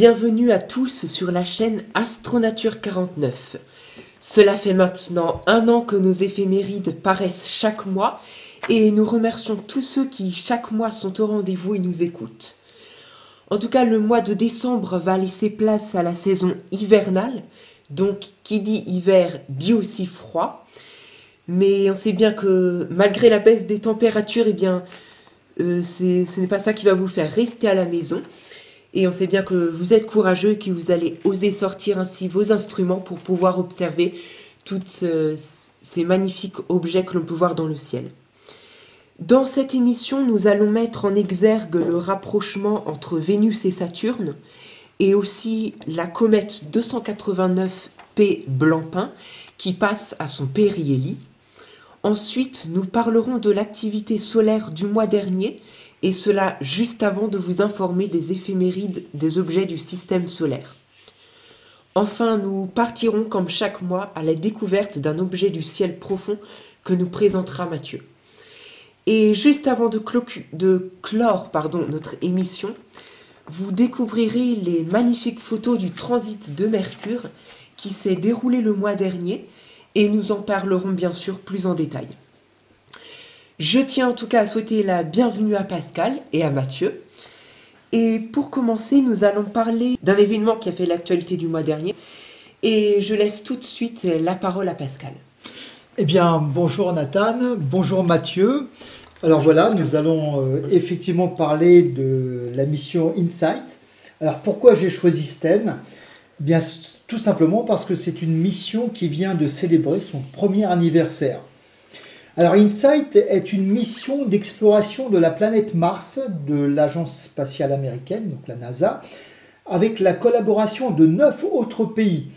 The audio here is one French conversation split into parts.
Bienvenue à tous sur la chaîne Astronature 49. Cela fait maintenant 1 an que nos éphémérides paraissent chaque mois et nous remercions tous ceux qui chaque mois sont au rendez-vous et nous écoutent. En tout cas, le mois de décembre va laisser place à la saison hivernale, donc qui dit hiver dit aussi froid. Mais on sait bien que malgré la baisse des températures, ce n'est pas ça qui va vous faire rester à la maison. Et on sait bien que vous êtes courageux et que vous allez oser sortir ainsi vos instruments pour pouvoir observer tous ces magnifiques objets que l'on peut voir dans le ciel. Dans cette émission, nous allons mettre en exergue le rapprochement entre Vénus et Saturne et aussi la comète 289P Blancpain qui passe à son périhélie. Ensuite, nous parlerons de l'activité solaire du mois dernier et cela juste avant de vous informer des éphémérides des objets du système solaire. Enfin, nous partirons comme chaque mois à la découverte d'un objet du ciel profond que nous présentera Mathieu. Et juste avant de clore notre émission, vous découvrirez les magnifiques photos du transit de Mercure qui s'est déroulé le mois dernier et nous en parlerons bien sûr plus en détail. Je tiens en tout cas à souhaiter la bienvenue à Pascal et à Mathieu. Et pour commencer, nous allons parler d'un événement qui a fait l'actualité du mois dernier. Et je laisse tout de suite la parole à Pascal. Eh bien, bonjour Nathan, bonjour Mathieu. Alors voilà, nous allons effectivement parler de la mission InSight. Alors pourquoi j'ai choisi ce thème ? Eh bien, tout simplement parce que c'est une mission qui vient de célébrer son premier anniversaire. Alors InSight est une mission d'exploration de la planète Mars de l'Agence spatiale américaine, donc la NASA, avec la collaboration de 9 autres pays.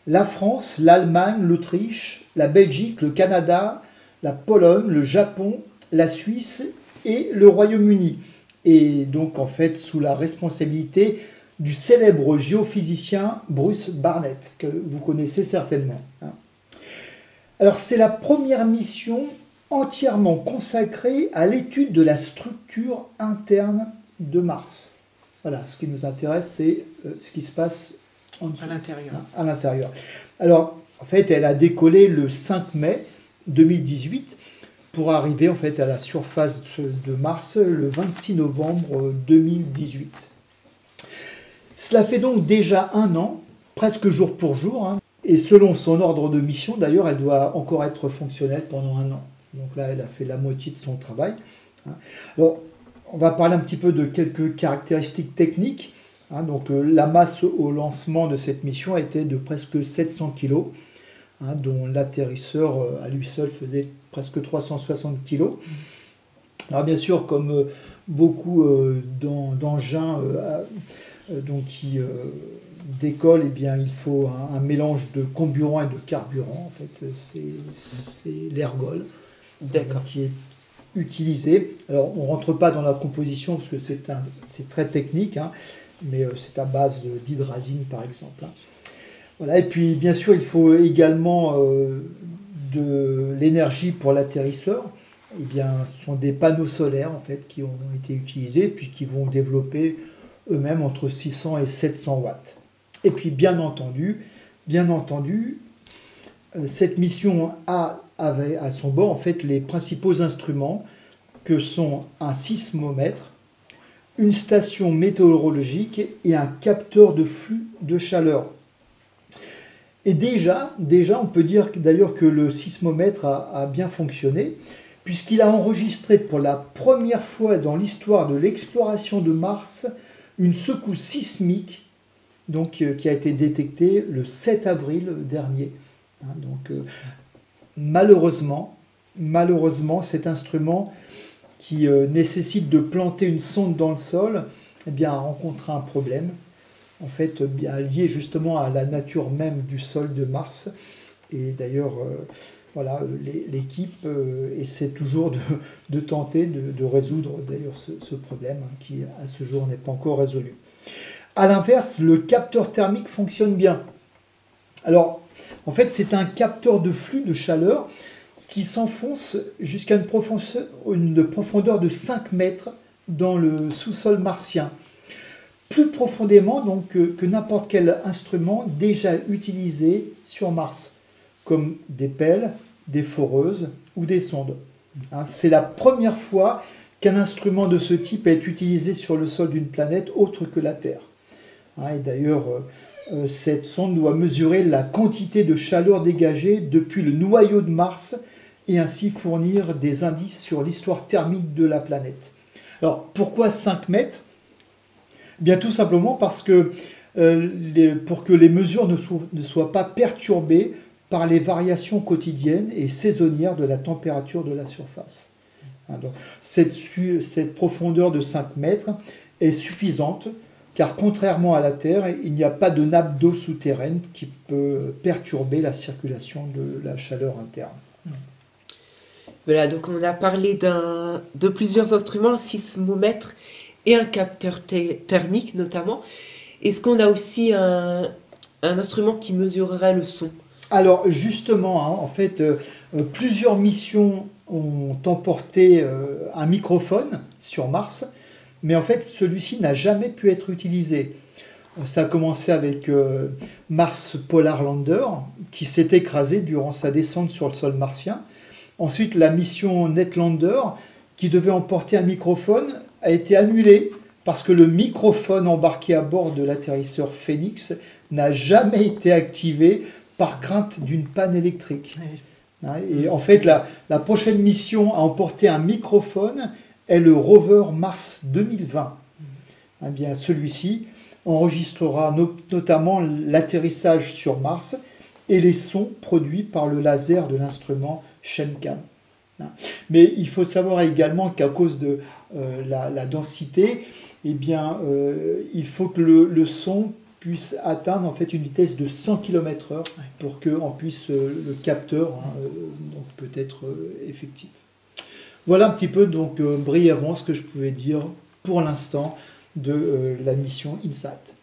La France, l'Allemagne, l'Autriche, la Belgique, le Canada, la Pologne, le Japon, la Suisse et le Royaume-Uni. Et donc en fait sous la responsabilité du célèbre géophysicien Bruce Barnett, que vous connaissez certainement. Alors c'est la première mission entièrement consacrée à l'étude de la structure interne de Mars. Voilà, ce qui nous intéresse, c'est ce qui se passe en dessous, à l'intérieur. Alors, en fait, elle a décollé le 5 mai 2018 pour arriver en fait à la surface de Mars le 26 novembre 2018. Cela fait donc déjà 1 an, presque jour pour jour, et selon son ordre de mission, d'ailleurs, elle doit encore être fonctionnelle pendant 1 an. Donc là, elle a fait la moitié de son travail. Alors, on va parler un petit peu de quelques caractéristiques techniques. Donc, la masse au lancement de cette mission a été de presque 700 kg, dont l'atterrisseur à lui seul faisait presque 360 kg. Alors, bien sûr, comme beaucoup d'engins qui décollent, eh bien, il faut un mélange de comburant et de carburant. En fait, c'est l'ergol qui est utilisé. Alors, on ne rentre pas dans la composition parce que c'est très technique, mais c'est à base d'hydrazine, par exemple. Voilà. Et puis, bien sûr, il faut également de l'énergie pour l'atterrisseur. Eh bien, ce sont des panneaux solaires en fait, qui ont été utilisés, puis qui vont développer eux-mêmes entre 600 et 700 watts. Et puis, bien entendu, cette mission avait à son bord en fait les principaux instruments que sont un sismomètre, une station météorologique et un capteur de flux de chaleur. Et déjà on peut dire d'ailleurs que le sismomètre a bien fonctionné, puisqu'il a enregistré pour la première fois dans l'histoire de l'exploration de Mars une secousse sismique qui a été détectée le 7 avril dernier. Malheureusement, cet instrument qui nécessite de planter une sonde dans le sol a rencontré un problème, en fait lié justement à la nature même du sol de Mars. Et d'ailleurs, l'équipe essaie toujours de tenter de résoudre d'ailleurs ce problème qui à ce jour n'est pas encore résolu. A l'inverse, le capteur thermique fonctionne bien. Alors, en fait, c'est un capteur de flux de chaleur qui s'enfonce jusqu'à une profondeur de 5 mètres dans le sous-sol martien. plus profondément donc, que n'importe quel instrument déjà utilisé sur Mars, comme des pelles, des foreuses ou des sondes. Hein, c'est la première fois qu'un instrument de ce type est utilisé sur le sol d'une planète autre que la Terre. Hein, et d'ailleurs, cette sonde doit mesurer la quantité de chaleur dégagée depuis le noyau de Mars et ainsi fournir des indices sur l'histoire thermique de la planète. Alors, pourquoi 5 mètres ? Bien tout simplement parce que pour que les mesures ne soient pas perturbées par les variations quotidiennes et saisonnières de la température de la surface. Hein, donc, cette profondeur de 5 mètres est suffisante car contrairement à la Terre, il n'y a pas de nappe d'eau souterraine qui peut perturber la circulation de la chaleur interne. Voilà, donc on a parlé de plusieurs instruments, un sismomètre et un capteur thermique notamment. Est-ce qu'on a aussi un instrument qui mesurerait le son ? Alors justement, hein, en fait, plusieurs missions ont emporté un microphone sur Mars, mais en fait celui-ci n'a jamais pu être utilisé. Ça a commencé avec Mars Polar Lander, qui s'est écrasé durant sa descente sur le sol martien. Ensuite, la mission Netlander, qui devait emporter un microphone, a été annulée parce que le microphone embarqué à bord de l'atterrisseur Phoenix n'a jamais été activé par crainte d'une panne électrique. Et en fait, la prochaine mission à emporter un microphone est le rover Mars 2020. Eh bien, celui-ci enregistrera notamment l'atterrissage sur Mars et les sons produits par le laser de l'instrument SHENCAM. Mais il faut savoir également qu'à cause de la densité, eh bien, il faut que le son puisse atteindre en fait une vitesse de 100 km/h pour que le capteur donc, peut être effectif. Voilà un petit peu donc brièvement ce que je pouvais dire pour l'instant de la mission InSight.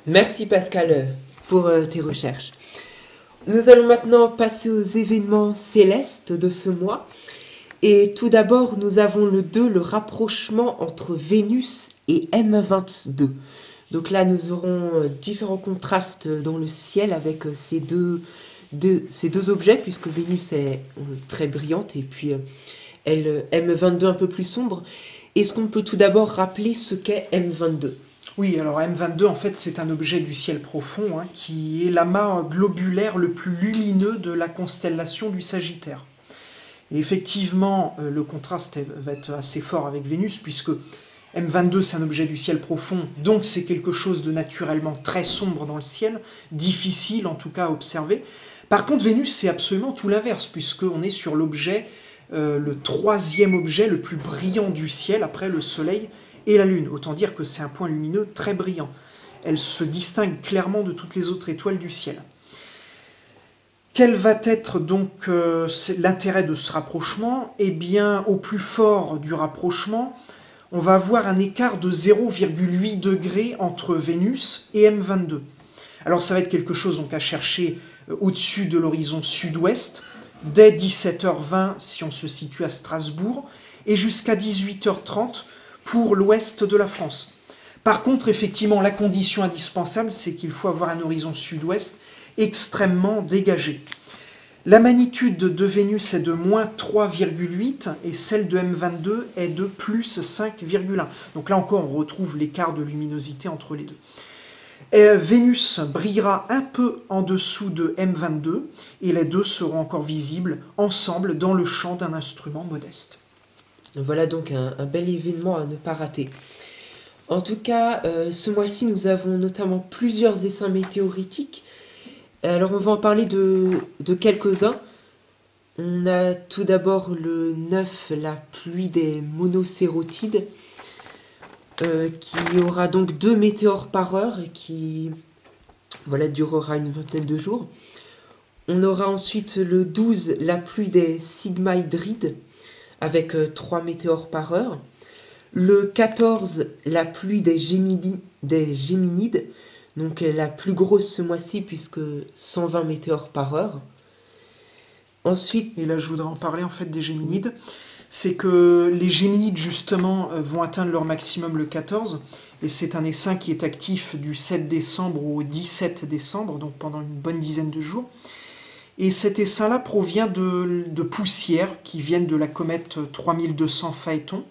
Merci Pascal pour tes recherches. Nous allons maintenant passer aux événements célestes de ce mois. Et tout d'abord, nous avons le rapprochement entre Vénus et M22. Donc là, nous aurons différents contrastes dans le ciel avec ces deux objets, puisque Vénus est très brillante et puis M22 un peu plus sombre. Est-ce qu'on peut tout d'abord rappeler ce qu'est M22 ? Oui, alors M22, en fait, c'est un objet du ciel profond qui est l'amas globulaire le plus lumineux de la constellation du Sagittaire. Et effectivement, le contraste va être assez fort avec Vénus, puisque M22, c'est un objet du ciel profond, donc c'est quelque chose de naturellement très sombre dans le ciel, difficile en tout cas à observer. Par contre, Vénus, c'est absolument tout l'inverse, puisqu'on est sur l'objet, le troisième objet le plus brillant du ciel, après le Soleil et la Lune. Autant dire que c'est un point lumineux très brillant. Elle se distingue clairement de toutes les autres étoiles du ciel. Quel va être donc l'intérêt de ce rapprochement ? Eh bien, au plus fort du rapprochement, on va avoir un écart de 0,8 degrés entre Vénus et M22. Alors ça va être quelque chose donc, à chercher au-dessus de l'horizon sud-ouest, dès 17h20 si on se situe à Strasbourg, et jusqu'à 18h30 pour l'ouest de la France. Par contre, effectivement, la condition indispensable, c'est qu'il faut avoir un horizon sud-ouest extrêmement dégagé. La magnitude de Vénus est de moins 3,8 et celle de M22 est de plus 5,1. Donc là encore, on retrouve l'écart de luminosité entre les deux. Vénus brillera un peu en dessous de M22 et les deux seront encore visibles ensemble dans le champ d'un instrument modeste. Voilà donc un bel événement à ne pas rater. En tout cas, ce mois-ci, nous avons notamment plusieurs essaims météoritiques. Alors, on va en parler de quelques-uns. On a tout d'abord le 9, la pluie des monocérotides, qui aura donc 2 météores par heure et qui durera une vingtaine de jours. On aura ensuite le 12, la pluie des sigmaïdrides, avec 3 météores par heure. Le 14, la pluie des géminides, donc la plus grosse ce mois-ci puisque 120 météores par heure. Ensuite, et là je voudrais en parler en fait des géminides, c'est que les géminides justement vont atteindre leur maximum le 14, et c'est un essaim qui est actif du 7 décembre au 17 décembre, donc pendant une bonne dizaine de jours. Et cet essaim-là provient de poussières qui viennent de la comète 3200 Phaéton.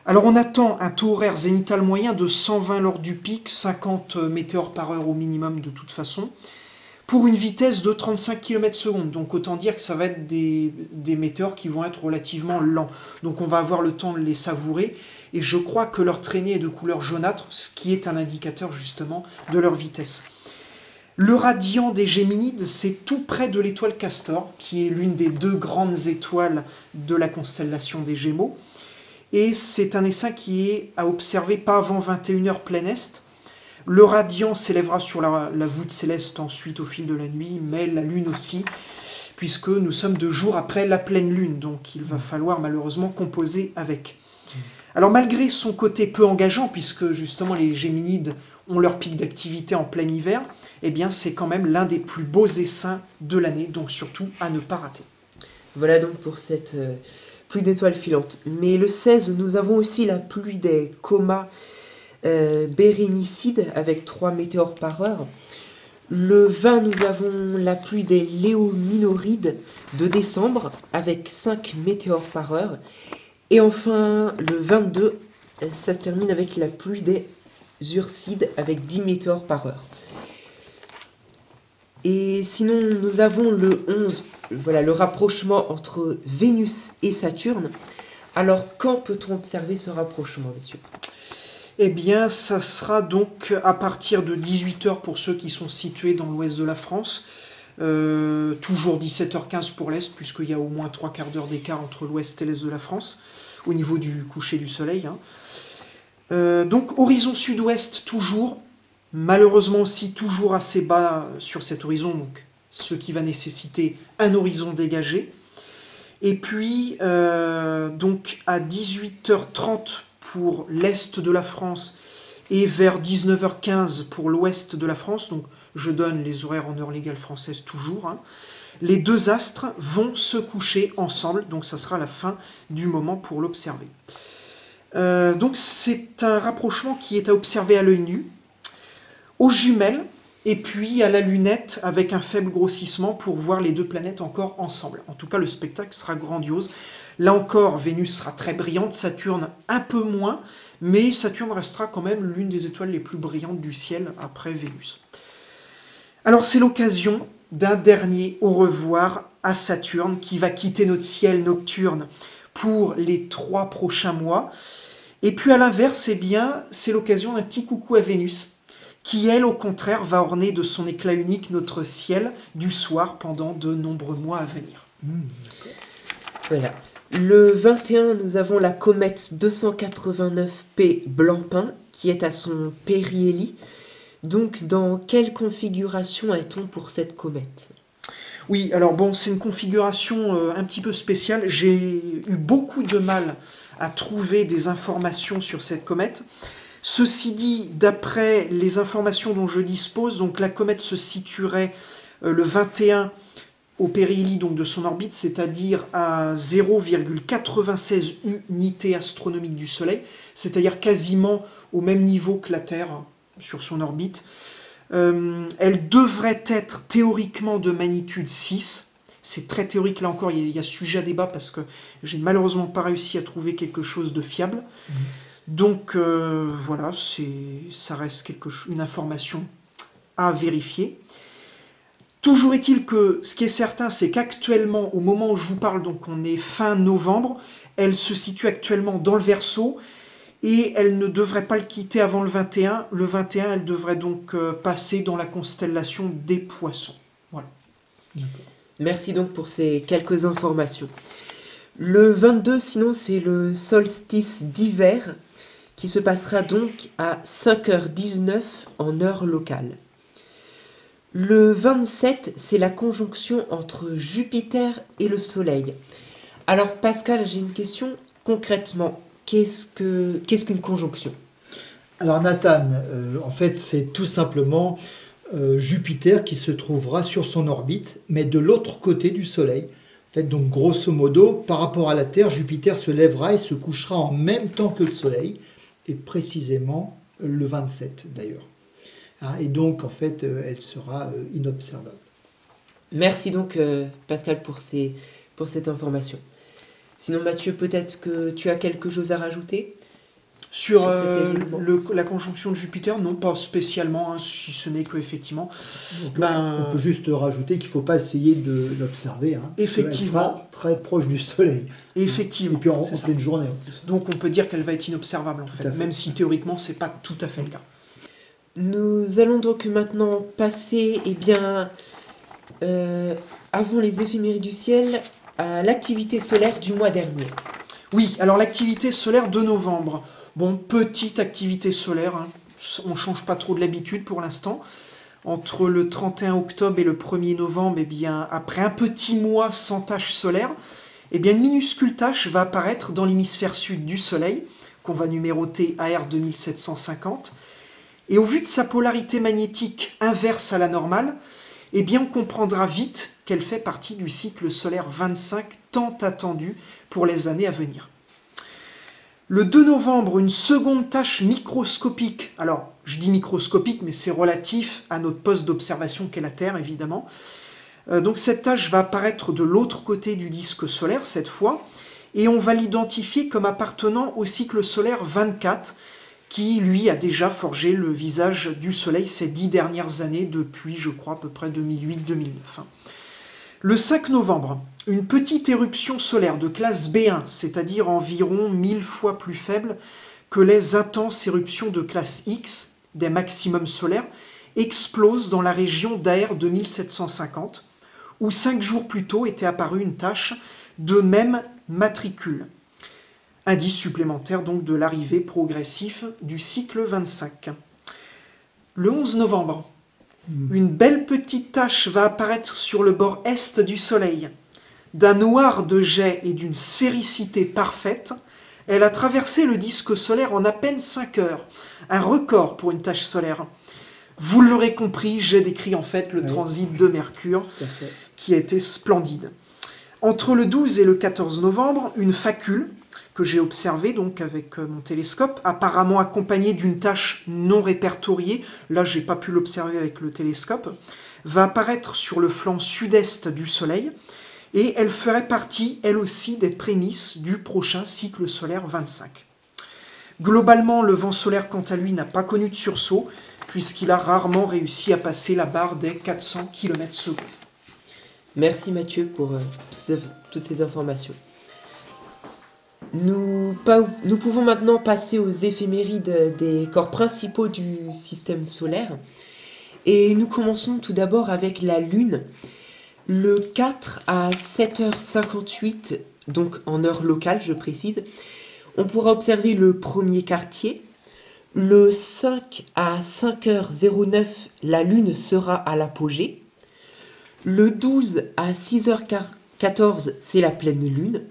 Alors on attend un taux horaire zénithal moyen de 120 lors du pic, 50 météores par heure au minimum de toute façon, pour une vitesse de 35 km/s. Donc autant dire que ça va être des météores qui vont être relativement lents. Donc on va avoir le temps de les savourer, et je crois que leur traînée est de couleur jaunâtre, ce qui est un indicateur justement de leur vitesse. Le radiant des Géminides, c'est tout près de l'étoile Castor, qui est l'une des 2 grandes étoiles de la constellation des Gémeaux. Et c'est un essaim qui est à observer pas avant 21h plein est. Le radiant s'élèvera sur la voûte céleste ensuite au fil de la nuit, mais la Lune aussi, puisque nous sommes 2 jours après la pleine Lune, donc il va falloir malheureusement composer avec. Alors malgré son côté peu engageant, puisque justement les Géminides ont leur pic d'activité en plein hiver, eh bien c'est quand même l'un des plus beaux essaims de l'année, donc surtout à ne pas rater. Voilà donc pour cette pluie d'étoiles filantes. Mais le 16, nous avons aussi la pluie des comas bérénicides avec 3 météores par heure. Le 20, nous avons la pluie des léominorides de décembre avec 5 météores par heure. Et enfin, le 22, ça se termine avec la pluie des ursides avec 10 météores par heure. Et sinon, nous avons le 11, voilà, le rapprochement entre Vénus et Saturne. Alors, quand peut-on observer ce rapprochement, messieurs ? Eh bien, ça sera donc à partir de 18h pour ceux qui sont situés dans l'ouest de la France. Toujours 17h15 pour l'Est, puisqu'il y a au moins 3/4 d'heure d'écart entre l'Ouest et l'Est de la France, au niveau du coucher du soleil. Donc horizon sud-ouest toujours, malheureusement aussi toujours assez bas sur cet horizon, donc ce qui va nécessiter un horizon dégagé. Et puis, donc à 18h30 pour l'Est de la France et vers 19h15 pour l'Ouest de la France, donc je donne les horaires en heure légale française toujours, les 2 astres vont se coucher ensemble, donc ça sera la fin du moment pour l'observer. Donc c'est un rapprochement qui est à observer à l'œil nu, aux jumelles, et puis à la lunette avec un faible grossissement pour voir les 2 planètes encore ensemble. En tout cas, le spectacle sera grandiose. Là encore, Vénus sera très brillante, Saturne un peu moins, mais Saturne restera quand même l'une des étoiles les plus brillantes du ciel après Vénus. Alors c'est l'occasion d'un dernier au revoir à Saturne qui va quitter notre ciel nocturne pour les 3 prochains mois. Et puis à l'inverse, eh bien, c'est l'occasion d'un petit coucou à Vénus qui, elle, au contraire, va orner de son éclat unique notre ciel du soir pendant de nombreux mois à venir. Voilà. Le 21, nous avons la comète 289P Blancpain qui est à son périhélie. Donc, dans quelle configuration est-on pour cette comète ? Oui, alors bon, c'est une configuration un petit peu spéciale. J'ai eu beaucoup de mal à trouver des informations sur cette comète. Ceci dit, d'après les informations dont je dispose, donc la comète se situerait le 21 au périhélie donc de son orbite, c'est-à-dire à 0,96 unités astronomiques du Soleil, c'est-à-dire quasiment au même niveau que la Terre sur son orbite. Elle devrait être théoriquement de magnitude 6. C'est très théorique, là encore, il y a sujet à débat parce que j'ai malheureusement pas réussi à trouver quelque chose de fiable. Donc voilà, ça reste une information à vérifier. Toujours est-il que ce qui est certain, c'est qu'actuellement, au moment où je vous parle, donc on est fin novembre, elle se situe actuellement dans le Verseau et elle ne devrait pas le quitter avant le 21. Le 21, elle devrait donc passer dans la constellation des Poissons. Voilà. Merci donc pour ces quelques informations. Le 22, sinon, c'est le solstice d'hiver qui se passera donc à 5h19 en heure locale. Le 27, c'est la conjonction entre Jupiter et le Soleil. Alors Pascal, j'ai une question. Concrètement, qu'est-ce qu'une conjonction ? Alors Nathan, en fait c'est tout simplement Jupiter qui se trouvera sur son orbite, mais de l'autre côté du Soleil. En fait, donc grosso modo, par rapport à la Terre, Jupiter se lèvera et se couchera en même temps que le Soleil, et précisément le 27 d'ailleurs. Hein, et donc, en fait, elle sera inobservable. Merci donc Pascal pour cette information. Sinon Mathieu, peut-être que tu as quelque chose à rajouter Sur cet événement. la conjonction de Jupiter, non, pas spécialement, hein, si ce n'est qu'effectivement. Donc, on peut juste rajouter qu'il ne faut pas essayer de l'observer. Hein, Effectivement. Elle sera très proche du Soleil. Effectivement. Et puis en c'est ça. pleine journée. En plus. Donc on peut dire qu'elle va être inobservable en Tout fait, à fait. même si théoriquement c'est pas tout à fait le cas. Nous allons donc maintenant passer, avant les éphémérides du ciel, à l'activité solaire du mois dernier. Oui, alors l'activité solaire de novembre. Bon, petite activité solaire, hein. On ne change pas trop de l'habitude pour l'instant. Entre le 31 octobre et le 1er novembre, après un petit mois sans tache solaire, une minuscule tache va apparaître dans l'hémisphère sud du Soleil, qu'on va numéroter AR 2750. Et au vu de sa polarité magnétique inverse à la normale, on comprendra vite qu'elle fait partie du cycle solaire 25 tant attendu pour les années à venir. Le 2 novembre, une seconde tache microscopique, alors je dis microscopique mais c'est relatif à notre poste d'observation qu'est la Terre évidemment, donc cette tache va apparaître de l'autre côté du disque solaire cette fois, et on va l'identifier comme appartenant au cycle solaire 24, qui lui a déjà forgé le visage du Soleil ces 10 dernières années, depuis je crois à peu près 2008-2009. Le 5 novembre, une petite éruption solaire de classe B1, c'est-à-dire environ 1000 fois plus faible que les intenses éruptions de classe X, des maximums solaires, explose dans la région d'AR 2750, où 5 jours plus tôt était apparue une tache de même matricule. Indice supplémentaire donc de l'arrivée progressive du cycle 25. Le 11 novembre, une belle petite tache va apparaître sur le bord est du Soleil. D'un noir de jet et d'une sphéricité parfaite, elle a traversé le disque solaire en à peine 5 heures. Un record pour une tache solaire. Vous l'aurez compris, j'ai décrit en fait le transit de Mercure, qui a été splendide. Entre le 12 et le 14 novembre, une facule, que j'ai observée donc avec mon télescope, apparemment accompagnée d'une tache non répertoriée, là j'ai pas pu l'observer avec le télescope, va apparaître sur le flanc sud-est du Soleil, et elle ferait partie, elle aussi, des prémices du prochain cycle solaire 25. Globalement, le vent solaire, quant à lui, n'a pas connu de sursaut, puisqu'il a rarement réussi à passer la barre des 400 km/s. Merci Mathieu pour toutes ces informations. Nous pouvons maintenant passer aux éphémérides des corps principaux du système solaire. Et nous commençons tout d'abord avec la Lune. Le 4 à 7h58, donc en heure locale je précise, on pourra observer le premier quartier. Le 5 à 5h09, la Lune sera à l'apogée. Le 12 à 6h14, c'est la pleine Lune.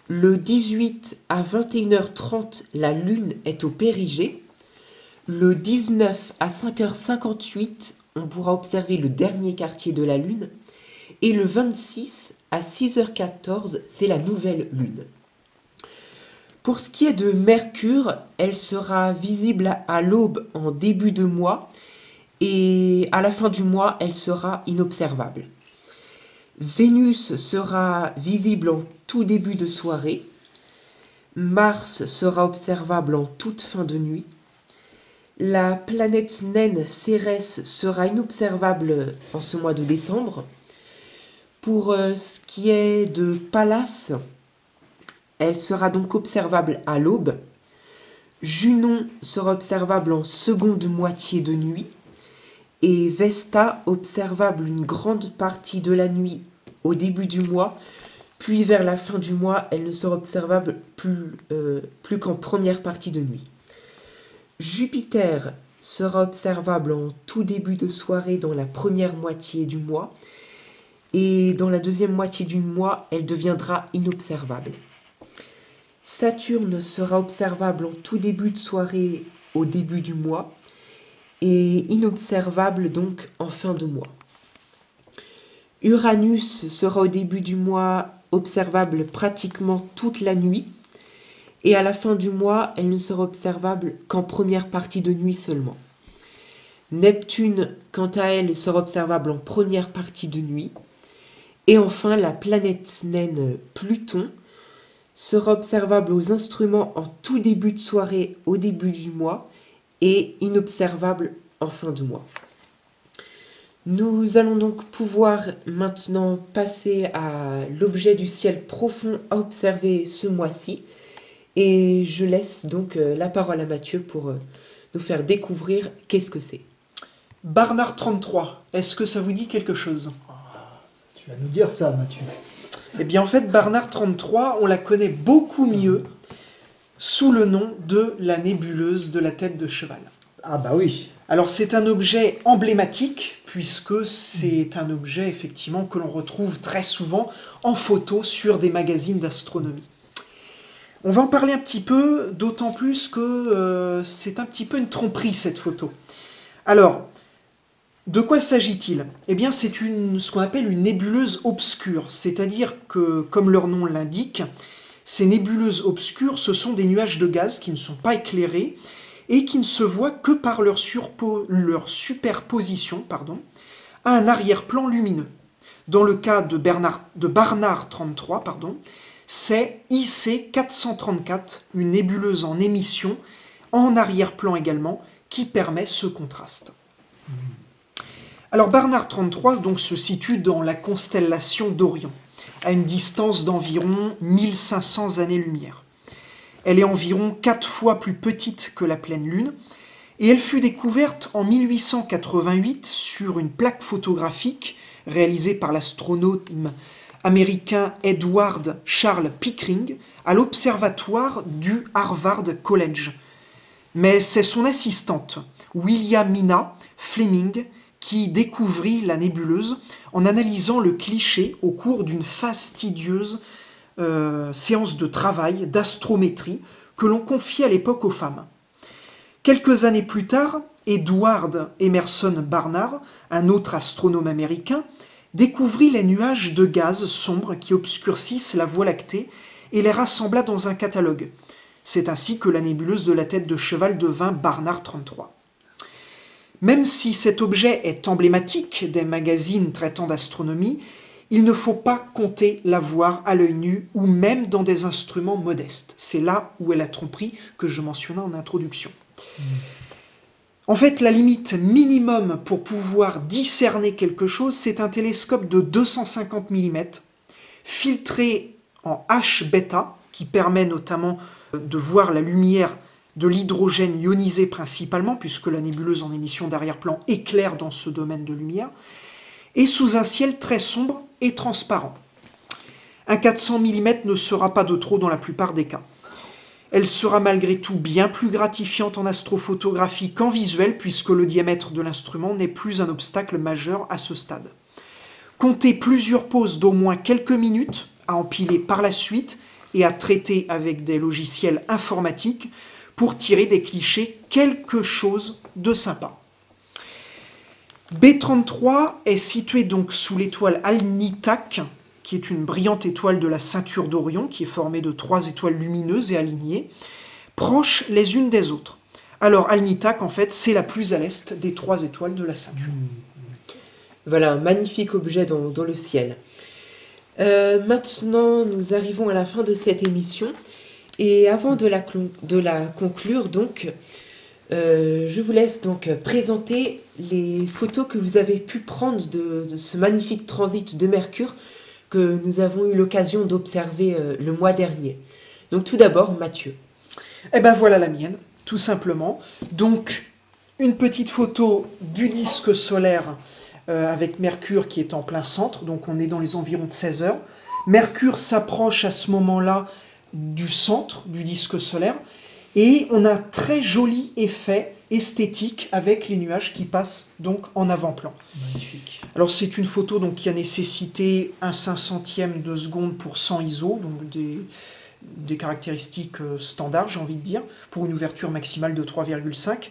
Le 18 à 21h30, la Lune est au périgée. Le 19 à 5h58, on pourra observer le dernier quartier de la Lune. Et le 26 à 6h14, c'est la nouvelle Lune. Pour ce qui est de Mercure, elle sera visible à l'aube en début de mois et à la fin du mois, elle sera inobservable. Vénus sera visible en tout début de soirée. Mars sera observable en toute fin de nuit. La planète naine Cérès sera inobservable en ce mois de décembre. Pour ce qui est de Pallas, elle sera donc observable à l'aube. Junon sera observable en seconde moitié de nuit. Et Vesta observable une grande partie de la nuit au début du mois, puis vers la fin du mois, elle ne sera observable plus qu'en première partie de nuit. Jupiter sera observable en tout début de soirée dans la première moitié du mois, et dans la deuxième moitié du mois, elle deviendra inobservable. Saturne sera observable en tout début de soirée au début du mois, et inobservable donc en fin de mois. Uranus sera au début du mois observable pratiquement toute la nuit et à la fin du mois, elle ne sera observable qu'en première partie de nuit seulement. Neptune, quant à elle, sera observable en première partie de nuit. Et enfin, la planète naine Pluton sera observable aux instruments en tout début de soirée au début du mois et inobservable en fin de mois. Nous allons donc pouvoir maintenant passer à l'objet du ciel profond à observer ce mois-ci. Et je laisse donc la parole à Mathieu pour nous faire découvrir qu'est-ce que c'est. Barnard 33, est-ce que ça vous dit quelque chose? Tu vas nous dire ça, Mathieu. Eh bien, en fait, Barnard 33, on la connaît beaucoup mieux sous le nom de la nébuleuse de la tête de cheval. Ah bah oui. Alors, c'est un objet emblématique, puisque c'est un objet, effectivement, que l'on retrouve très souvent en photo sur des magazines d'astronomie. On va en parler un petit peu, d'autant plus que c'est un petit peu une tromperie, cette photo. Alors, de quoi s'agit-il? Eh bien, c'est ce qu'on appelle une nébuleuse obscure, c'est-à-dire que, comme leur nom l'indique, ces nébuleuses obscures, ce sont des nuages de gaz qui ne sont pas éclairés et qui ne se voient que par leur superposition à un arrière-plan lumineux. Dans le cas de Barnard 33, c'est IC 434, une nébuleuse en émission, en arrière-plan également, qui permet ce contraste. Alors Barnard 33 donc, se situe dans la constellation d'Orion, à une distance d'environ 1500 années-lumière. Elle est environ 4 fois plus petite que la pleine Lune, et elle fut découverte en 1888 sur une plaque photographique réalisée par l'astronome américain Edward Charles Pickering à l'observatoire du Harvard College. Mais c'est son assistante, Williamina Fleming, qui découvrit la nébuleuse en analysant le cliché au cours d'une fastidieuse séance de travail d'astrométrie que l'on confiait à l'époque aux femmes. Quelques années plus tard, Edward Emerson Barnard, un autre astronome américain, découvrit les nuages de gaz sombres qui obscurcissent la Voie lactée et les rassembla dans un catalogue. C'est ainsi que la nébuleuse de la tête de cheval devint Barnard 33. Même si cet objet est emblématique des magazines traitant d'astronomie, il ne faut pas compter la voir à l'œil nu ou même dans des instruments modestes. C'est là où est la tromperie que je mentionnais en introduction. En fait, la limite minimum pour pouvoir discerner quelque chose, c'est un télescope de 250 mm, filtré en H-bêta, qui permet notamment de voir la lumière de l'hydrogène ionisé principalement, puisque la nébuleuse en émission d'arrière-plan éclaire dans ce domaine de lumière, et sous un ciel très sombre et transparent. Un 400 mm ne sera pas de trop dans la plupart des cas. Elle sera malgré tout bien plus gratifiante en astrophotographie qu'en visuel, puisque le diamètre de l'instrument n'est plus un obstacle majeur à ce stade. Comptez plusieurs pauses d'au moins quelques minutes à empiler par la suite et à traiter avec des logiciels informatiques pour tirer des clichés quelque chose de sympa. B33 est situé donc sous l'étoile Alnitak, qui est une brillante étoile de la ceinture d'Orion, qui est formée de 3 étoiles lumineuses et alignées, proches les unes des autres. Alors Alnitak, en fait, c'est la plus à l'est des 3 étoiles de la ceinture. Voilà, un magnifique objet dans le ciel. Maintenant, nous arrivons à la fin de cette émission. Et avant de la conclure, donc, je vous laisse donc présenter les photos que vous avez pu prendre de ce magnifique transit de Mercure que nous avons eu l'occasion d'observer le mois dernier. Donc tout d'abord, Mathieu. Eh ben voilà la mienne, tout simplement. Donc, une petite photo du disque solaire avec Mercure qui est en plein centre, donc on est dans les environs de 16 heures. Mercure s'approche à ce moment-là du centre du disque solaire, et on a un très joli effet esthétique avec les nuages qui passent donc en avant-plan. Magnifique. Alors c'est une photo donc, qui a nécessité un 500e de seconde pour 100 ISO, donc des caractéristiques standards, j'ai envie de dire, pour une ouverture maximale de 3,5.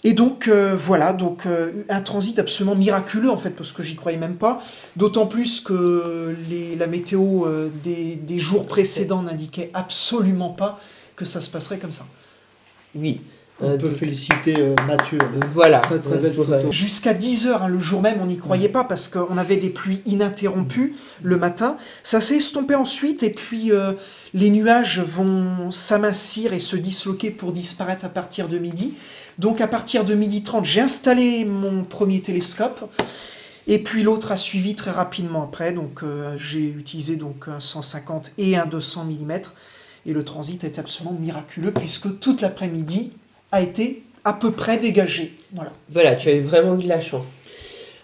Et donc voilà, donc un transit absolument miraculeux en fait, parce que j'y croyais même pas. D'autant plus que la météo des jours précédents n'indiquait absolument pas que ça se passerait comme ça. Oui. On peut féliciter Mathieu. Voilà. Très très belle photo. Jusqu'à 10h, le jour même, on n'y croyait pas parce qu'on avait des pluies ininterrompues le matin. Ça s'est estompé ensuite et puis les nuages vont s'amincir et se disloquer pour disparaître à partir de midi. Donc à partir de 12h30, j'ai installé mon premier télescope et puis l'autre a suivi très rapidement après. Donc j'ai utilisé donc un 150 et un 200 mm et le transit est absolument miraculeux puisque toute l'après-midi a été à peu près dégagé. Voilà, tu avais vraiment eu de la chance.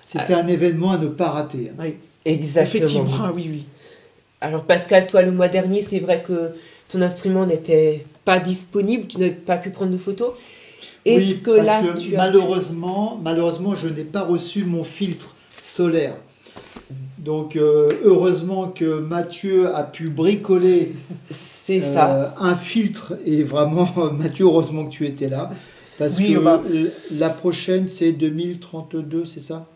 C'était un événement à ne pas rater. Oui. Exactement. Effectivement, oui. Alors Pascal, toi le mois dernier, c'est vrai que ton instrument n'était pas disponible, tu n'avais pas pu prendre de photos. Est-ce que parce là, que malheureusement, je n'ai pas reçu mon filtre solaire. Donc heureusement que Mathieu a pu bricoler un filtre et vraiment Mathieu, heureusement que tu étais là parce que la prochaine c'est 2032, c'est ça?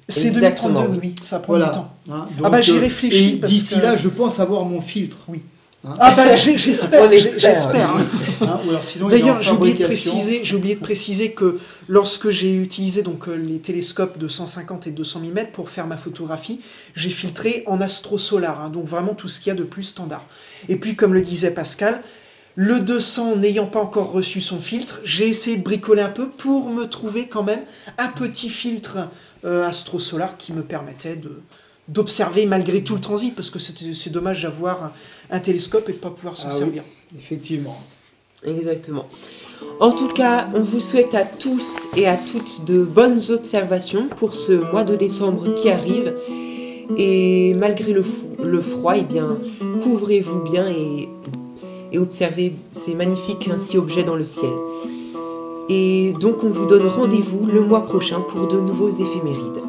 C'est 2032, oui, ça prend du temps. Hein, donc, j'y réfléchis. Et d'ici là, je pense avoir mon filtre. Oui. Hein? J'espère. D'ailleurs, j'ai oublié de préciser que lorsque j'ai utilisé donc les télescopes de 150 et 200 mm pour faire ma photographie, j'ai filtré en astrosolar, donc vraiment tout ce qu'il y a de plus standard. Et puis, comme le disait Pascal, le 200 n'ayant pas encore reçu son filtre, j'ai essayé de bricoler un peu pour me trouver quand même un petit filtre astrosolar qui me permettait d'observer malgré tout le transit, parce que c'est dommage d'avoir un télescope et de ne pas pouvoir s'en servir. Oui, effectivement. Exactement. En tout cas, on vous souhaite à tous et à toutes de bonnes observations pour ce mois de décembre qui arrive. Et malgré le froid, eh bien, couvrez-vous bien et observez ces magnifiques ainsi objets dans le ciel. Et donc on vous donne rendez-vous le mois prochain pour de nouveaux éphémérides.